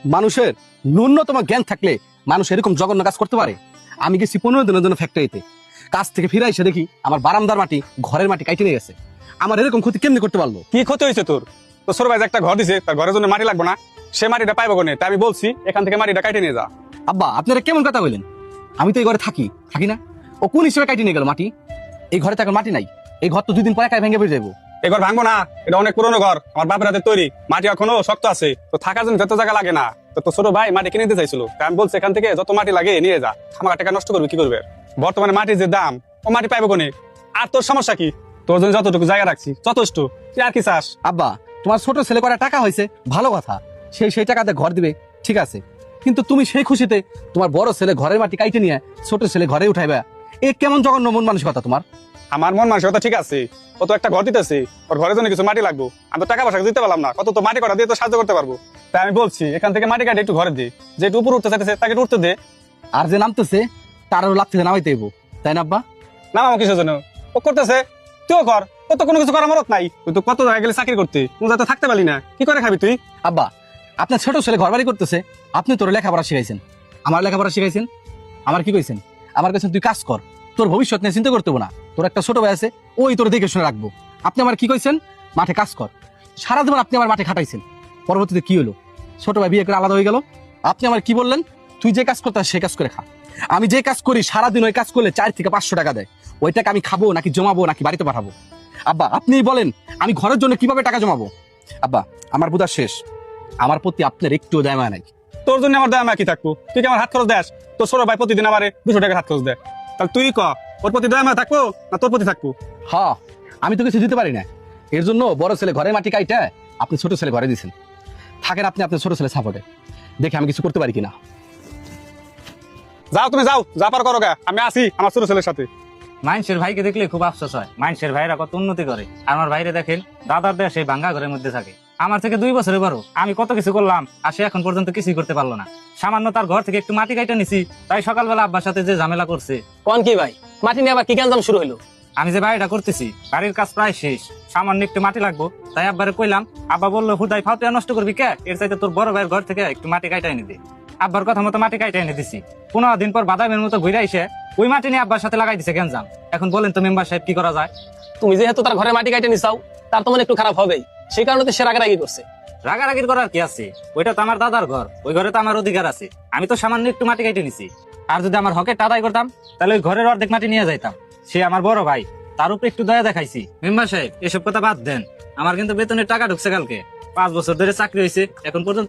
মানুষের ন্যূনতম জ্ঞান থাকলে মানুষ এরকম জঘন্য কাজ করতে পারে? আমি গেছি 15 দিনের জন্য ফ্যাক্টরিতে, কাজ থেকে ফিরে এসে দেখি আমার বারান্দার মাটি, ঘরের মাটি কাইটে নিয়ে গেছে। আমার এরকম ক্ষতি কেমনে করতে পারলো? কি ক্ষতি হয়েছে তোর? তো ছোট ভাই যে একটা ঘর দিছে, তার ঘরের জন্য মাটি লাগবে না? সে মাটিটা পাইবো কোনে? তাই আমি বলছি এখান থেকে মাটিটা কাইটে নিয়ে যা। আব্বা, আপনারা কেমন কথা বললেন? আমি তো এই ঘরে থাকি না। ও কোন হিসেবে কাইটে নিয়ে গেল মাটি? এই ঘরে তো এখন মাটি নাই। এই ঘর তো 2 দিন পরে একাই ভেঙে পড়ে যাবো। এ ঘর ভাঙবো না, এটা অনেক পুরনো ঘর, আমার বাপের হাতে তৈরি, মাটি এখনো শক্ত আছে, তো থাকার জন্য যত জায়গা লাগে না। তো ছোট ভাই মাটি কিনে দিতে চাইছিল, তাই আমি বলছি এখান থেকে যত মাটি লাগে নিয়ে যা, আমার টাকা নষ্ট করবে কি করবে? বর্তমানে মাটির যে দাম, ও মাটি পাইবো কোনে? আর তোর সমস্যা কি? তোর জন্য যতটুকু জায়গা রাখছি যথেষ্ট, তুই আর কি চাস? আব্বা, তোমার ছোট ছেলে করে টাকা হয়েছে, ভালো কথা, সেই টাকাতে ঘর দিবে, ঠিক আছে, কিন্তু তুমি সেই খুশিতে তোমার বড় ছেলে ঘরের মাটি কাইটে নিয়ে ছোট ছেলে ঘরে উঠাইবা, এ কেমন জঘন্য মন মানসিকতা তোমার? আমার মন মানসিকতা ঠিক আছে, ও তো একটা ঘর দিতেছে, ওর ঘরের জন্য কিছু মাটি লাগবে, আমি তো টাকা পয়সা দিতে পারলাম না, কত তো মাটি কটা দিয়ে তো সাহায্য করতে পারবো। তাই আমি বলছি এখান থেকে মাটি কাটে একটু ঘরে দে, যে একটু উপর উঠতে চাইতেছে তাকে একটু উঠতে দে। আর যে নামতেছে তারও লাভ থেকে নামাইতে হইব, তাই না আব্বা? না আমার কিসের জন্য? ও করতেছে, তুইও কর, তোর তো কোনো কিছু করার মরত নাই, তুই তো কত জায়গায় গেলে চাকরি করতে, কোনো জায়গায় থাকতে পারলি না, কি করে খাবি তুই? আব্বা, আপনার ছোট ছেলে ঘর বাড়ি করতেছে, আপনি তোর লেখাপড়া শিখাইছেন, আমার লেখাপড়া শিখাইছেন, আমার কি কইছেন? আমার কাছে তুই কাজ কর, তোর ভবিষ্যৎ নিয়ে চিন্তা করতে হবে না, তোর একটা ছোট ভাই আছে, ওই তোর দেখে শুনে রাখবো। আপনি আমার কি কইছেন? মাঠে কাজ কর। সারা জীবন আপনি আমার মাঠে খাটাইছেন, পরবর্তীতে কি হলো? ছোট ভাই বিয়ে করে আলাদা হয়ে গেল। আপনি আমার কি বললেন? তুই যে কাজ করতে সে কাজ করে খা। আমি যে কাজ করি সারাদিন ওই কাজ করলে 4 থেকে 500 টাকা দেয়, ওই টাকা আমি খাবো নাকি জমাবো নাকি বাড়িতে পাঠাবো? আব্বা, আপনিই বলেন আমি ঘরের জন্য কিভাবে টাকা জমাবো? আব্বা, আমার বুঝা শেষ, আমার প্রতি আপনার একটু দয়া মায়া নাই। তোর জন্য আমার দয়া কি থাকবো? তুই কি আমার হাত খরচ দেস? তোর ছোট ভাই প্রতিদিন আমার 200 টাকা হাত খরচ দেয়, তাহলে তুই ক ওর প্রতি দয়া মায়া থাকবো না তোর প্রতি থাকবো? হ্যাঁ, আমি তো কিছু দিতে পারি না, এর জন্য বড় ছেলে ঘরে মাটি কাইটা আপনি ছোট ছেলে ঘরে দিয়েছেন। থাকেন আপনি আপনার ছোট ছেলে সাপোর্টে, দেখে আমি কিছু করতে পারি কিনা। যাও তুমি যাও, যা পার করো গা, আমি আসি আমার ছোট ছেলের সাথে। মানুষের ভাইকে দেখলে খুব আফসোস হয়, মানুষের ভাইরা কত উন্নতি করে, আর আমার ভাইরে দেখেন দাদার দেশ এই ভাঙ্গা ঘরের মধ্যে থাকে। আমার থেকে 2 বছরে বড়, আমি কত কিছু করলাম আর সে এখন পর্যন্ত কিছুই করতে পারলো না। সামান্য তার ঘর থেকে একটু মাটি কাইটা নিছি, তাই সকালবেলা আব্বার সাথে যে ঝামেলা করছে। কোন কি ভাই, মাটি নিয়ে আবার কি গ্যাঞ্জাম শুরু হইলো? আমি যে বাড়িটা করতেছি, বাড়ির কাজ প্রায় শেষ, সামান্য একটু মাটি লাগবো, তাই আব্বারে কইলাম। আব্বা বললো হুদাই ফাউটিয়া নষ্ট করবি কে, এর চাইতে তোর বড় ভাইয়ের ঘর থেকে একটু মাটি কাইটা এনে দে। আব্বার কথা মতো মাটি কাইটা এনে দিছি। 15 দিন পর বাদামের মতো ঘুরে এসে ওই মাটি নিয়ে আব্বার সাথে লাগাই দিছে গ্যাঞ্জাম। এখন বলেন তো মেম্বার সাহেব কি করা যায়? তুমি যেহেতু তার ঘরে মাটি কাটে নিছাও, তার তো মনে একটু খারাপ হবেই, সেই কারণে তো সে রাগারাগি করছে। রাগারাগির করার কি আছে? ওইটা তো আমার দাদার ঘর, ওই ঘরে তো আমার অধিকার আছে। আমি তো সামান্য একটু মাটি কাইটে নিছি, আর যদি আমার হকের আদায় করতাম তাহলে ওই ঘরের অর্ধেক মাটি নিয়ে যাইতাম। সে আমার বড় ভাই, তার উপরে একটু দয়া দেখাইছি। মেম্বার সাহেব এসব কথা বাদ দেন, আমার কিন্তু বেতনের টাকা ঢুকছে কালকে, 5 বছর ধরে চাকরি হয়েছে, এখন পর্যন্ত